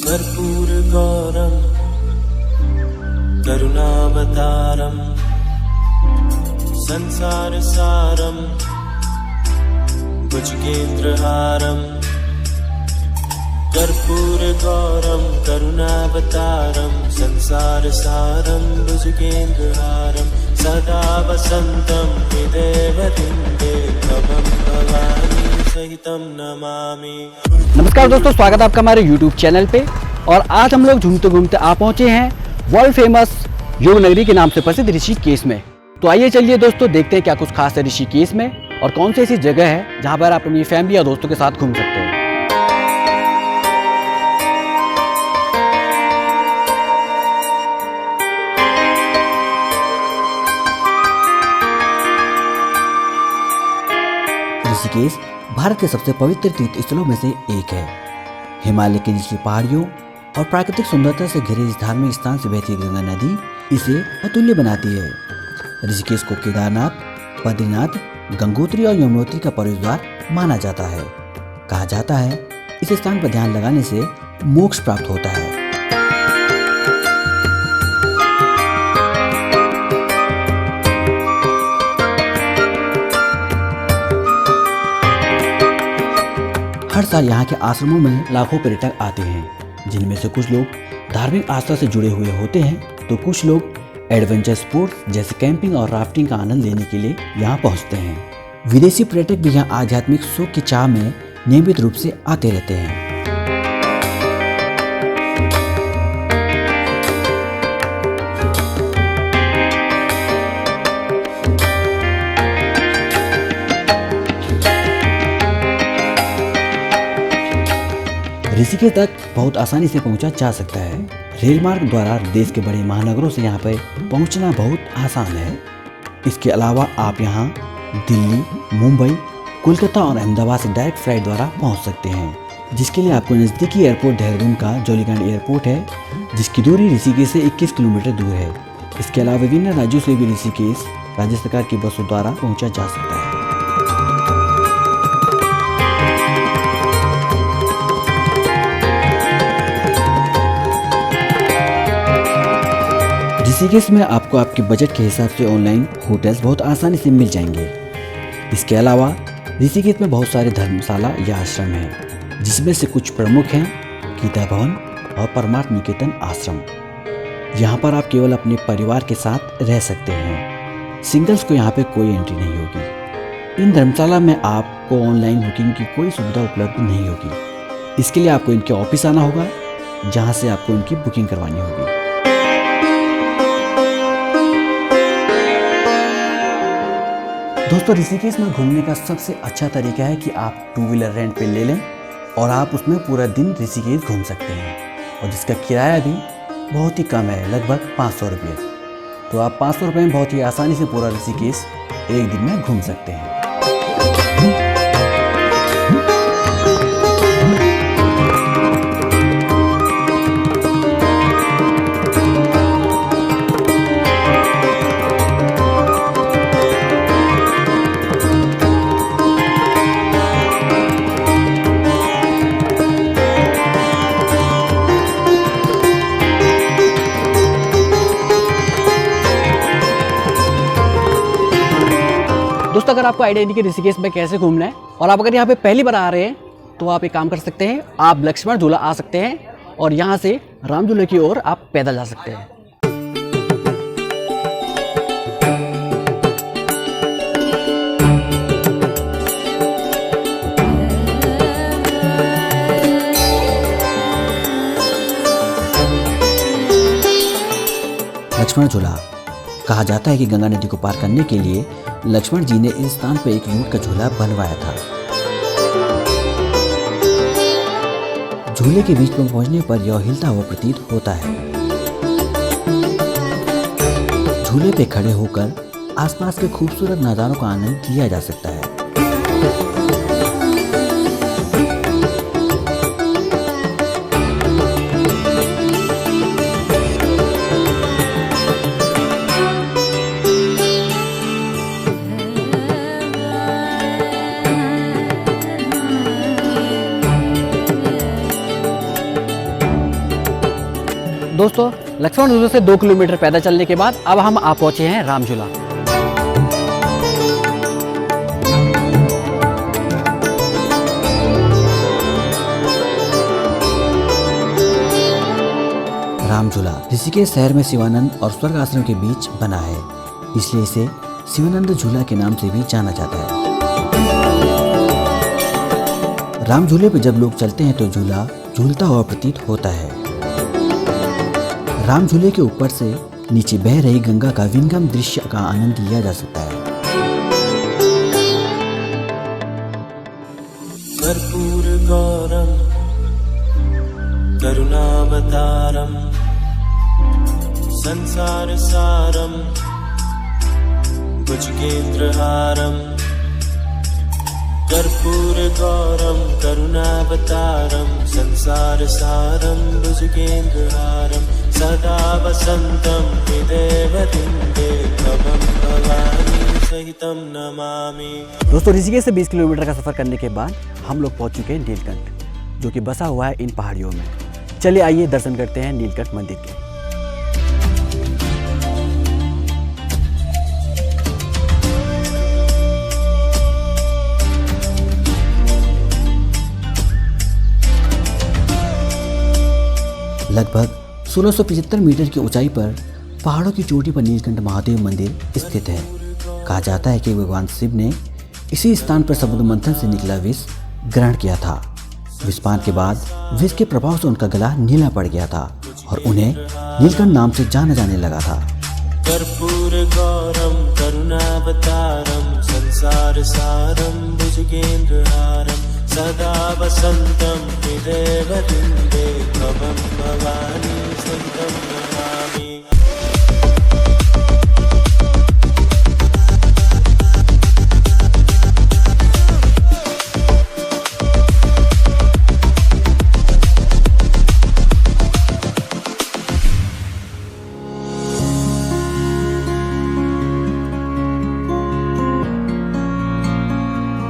कर्पूरगौरं करुणावतारं संसारसारं भुजगेन्द्रहारं कर्पूरगौरं करुणावतारं संसारसारं भुजगेन्द्रहारं सदा वसन्तं हृदयवृन्दे भवं भवानी सहितं नमामि। नमस्कार दोस्तों, स्वागत है आपका हमारे YouTube चैनल पे। और आज हम लोग घूमते घूमते आ पहुंचे हैं वर्ल्ड फेमस योग नगरी के नाम से प्रसिद्ध ऋषिकेश में। तो आइए चलिए दोस्तों, देखते हैं क्या कुछ खास है ऋषिकेश में और कौन सी ऐसी जगह है जहां पर आप अपनी फैमिली या दोस्तों के साथ घूम सकते हैं। ऋषिकेश भारत के सबसे पवित्र तीर्थ स्थलों में से एक है। हिमालय की निचली पहाड़ियों और प्राकृतिक सुंदरता से घिरे इस धार्मिक स्थान से बहती गंगा नदी इसे अतुल्य बनाती है। ऋषिकेश को केदारनाथ, बद्रीनाथ, गंगोत्री और यमुनोत्री का प्रवेशद्वार माना जाता है। कहा जाता है इस स्थान पर ध्यान लगाने से मोक्ष प्राप्त होता है। हर साल यहाँ के आश्रमों में लाखों पर्यटक आते हैं, जिनमें से कुछ लोग धार्मिक आस्था से जुड़े हुए होते हैं तो कुछ लोग एडवेंचर स्पोर्ट्स जैसे कैंपिंग और राफ्टिंग का आनंद लेने के लिए यहाँ पहुँचते हैं। विदेशी पर्यटक भी यहाँ आध्यात्मिक सुख की चाह में नियमित रूप से आते रहते हैं। ऋषिकेश तक बहुत आसानी से पहुंचा जा सकता है। रेल मार्ग द्वारा देश के बड़े महानगरों से यहाँ पर पहुंचना बहुत आसान है। इसके अलावा आप यहाँ दिल्ली, मुंबई, कोलकाता और अहमदाबाद से डायरेक्ट फ्लाइट द्वारा पहुंच सकते हैं, जिसके लिए आपको नज़दीकी एयरपोर्ट देहरादून का जौलीग्रांट एयरपोर्ट है, जिसकी दूरी ऋषिकेश से 21 किलोमीटर दूर है। इसके अलावा विभिन्न राज्यों से भी ऋषिकेश राज्य सरकार की बसों द्वारा पहुँचा जा सकता है। ऋषिकेश में आपको आपके बजट के हिसाब से ऑनलाइन होटल्स बहुत आसानी से मिल जाएंगे। इसके अलावा ऋषिकेश में बहुत सारे धर्मशाला या आश्रम हैं, जिसमें से कुछ प्रमुख हैं गीता भवन और परमार्थ निकेतन आश्रम। यहाँ पर आप केवल अपने परिवार के साथ रह सकते हैं। सिंगल्स को यहाँ पे कोई एंट्री नहीं होगी। इन धर्मशाला में आपको ऑनलाइन बुकिंग की कोई सुविधा उपलब्ध नहीं होगी। इसके लिए आपको इनके ऑफिस आना होगा, जहाँ से आपको इनकी बुकिंग करवानी होगी। दोस्तों, ऋषिकेश में घूमने का सबसे अच्छा तरीका है कि आप टू व्हीलर रेंट पे ले लें और आप उसमें पूरा दिन ऋषिकेश घूम सकते हैं, और जिसका किराया भी बहुत ही कम है, लगभग 500 रुपये। तो आप 500 रुपये में बहुत ही आसानी से पूरा ऋषिकेश एक दिन में घूम सकते हैं। दोस्तों, अगर आपको आइडिया नहीं कि ऋषिकेश में कैसे घूमना है और आप अगर यहाँ पे पहली बार आ रहे हैं तो आप एक काम कर सकते हैं, आप लक्ष्मण झूला आ सकते हैं और यहाँ से राम झूले की ओर आप पैदल जा सकते हैं। लक्ष्मण झूला कहा जाता है कि गंगा नदी को पार करने के लिए लक्ष्मण जी ने इस स्थान पर एक ऊंट का झूला बनवाया था। झूले के बीच में पहुंचने पर यह हिलता हुआ प्रतीत होता है। झूले पे खड़े होकर आसपास के खूबसूरत नजारों का आनंद लिया जा सकता है। दोस्तों लक्ष्मण झूले से 2 किलोमीटर पैदल चलने के बाद अब हम आ पहुंचे हैं राम झूला। राम झूला ऋषिकेश शहर में शिवानंद और स्वर्ग आश्रम के बीच बना है, इसलिए इसे शिवानंद झूला के नाम से भी जाना जाता है। राम झूले पर जब लोग चलते हैं तो झूला झूलता हुआ प्रतीत होता है। राम झूले के ऊपर से नीचे बह रही गंगा का विहंगम दृश्य का आनंद लिया जा सकता है। कर्पूर गौरम करुणावतारम संसार सारम भुजगेन्द्रहारम कर्पूर गौरम करुणावतारम संसार सारम भुजगेन्द्रहारम सदा वसंतम हृदय वृंदे भवं भवानी सहितं नमामि। दोस्तों ऋषिकेश से 20 किलोमीटर का सफर करने के बाद हम लोग पहुंच चुके हैं नीलकंठ, जो कि बसा हुआ है इन पहाड़ियों में। चलिए आइए दर्शन करते हैं नीलकंठ मंदिर के। लगभग 1675 मीटर की ऊंचाई पर पहाड़ों की चोटी पर नीलकंठ महादेव मंदिर स्थित है। कहा जाता है कि भगवान शिव ने इसी स्थान पर समुद्र मंथन से निकला विष ग्रहण किया था। विषपान के बाद विष के प्रभाव से उनका गला नीला पड़ गया था और उन्हें नीलकंठ नाम से जाना जाने लगा था। कर्पूर गौरम करुणावतारम संसार सारम भुजगेन्द्रहारम सदा वसंतम हृदय वृंदे भवं भवानी सहितं नमामि।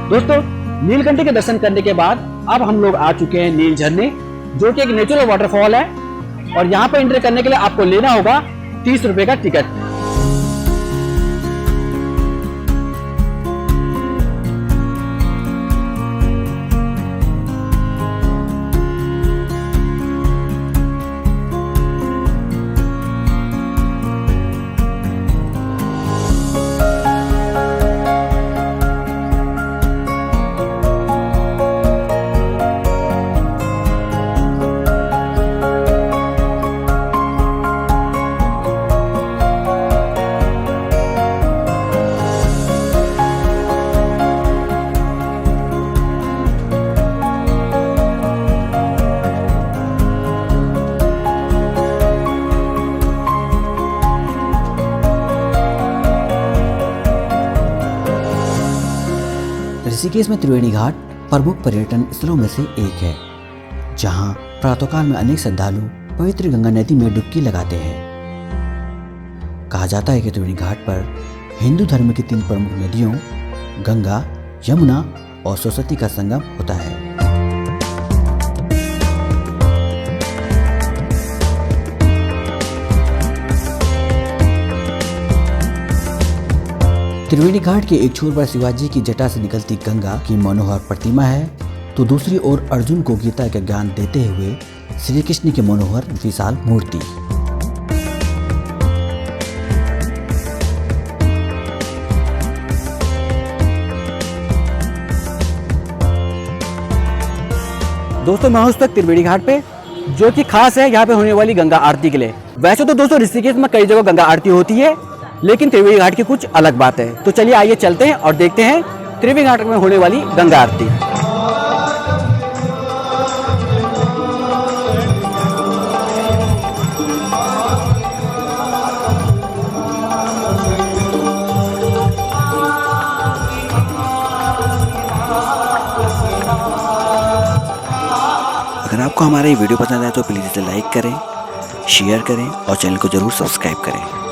दोस्तों नीलकंठ के दर्शन करने के बाद अब हम लोग आ चुके हैं नील झरने, जो कि एक नेचुरल वाटरफॉल है और यहाँ पर एंट्री करने के लिए आपको लेना होगा 30 रुपए का टिकट। ऋषिकेश में त्रिवेणी घाट प्रमुख पर्यटन स्थलों में से एक है, जहां प्रातःकाल में अनेक श्रद्धालु पवित्र गंगा नदी में डुबकी लगाते हैं। कहा जाता है कि त्रिवेणी घाट पर हिंदू धर्म की 3 प्रमुख नदियों गंगा, यमुना और सरस्वती का संगम होता है। त्रिवेणी घाट के एक छोर पर शिवाजी की जटा से निकलती गंगा की मनोहर प्रतिमा है, तो दूसरी ओर अर्जुन को गीता का ज्ञान देते हुए श्री कृष्ण की मनोहर विशाल मूर्ति। दोस्तों मैं हूं उस तक त्रिवेणी घाट पे, जो कि खास है यहाँ पे होने वाली गंगा आरती के लिए। वैसे तो दोस्तों ऋषिकेश में कई जगह गंगा आरती होती है, लेकिन त्रिवेणी घाट की कुछ अलग बात है। तो चलिए आइए चलते हैं और देखते हैं त्रिवेणी घाट में होने वाली गंगा आरती। अगर आपको हमारा ये वीडियो पसंद आए तो प्लीज़ इसे लाइक करें, शेयर करें और चैनल को जरूर सब्सक्राइब करें।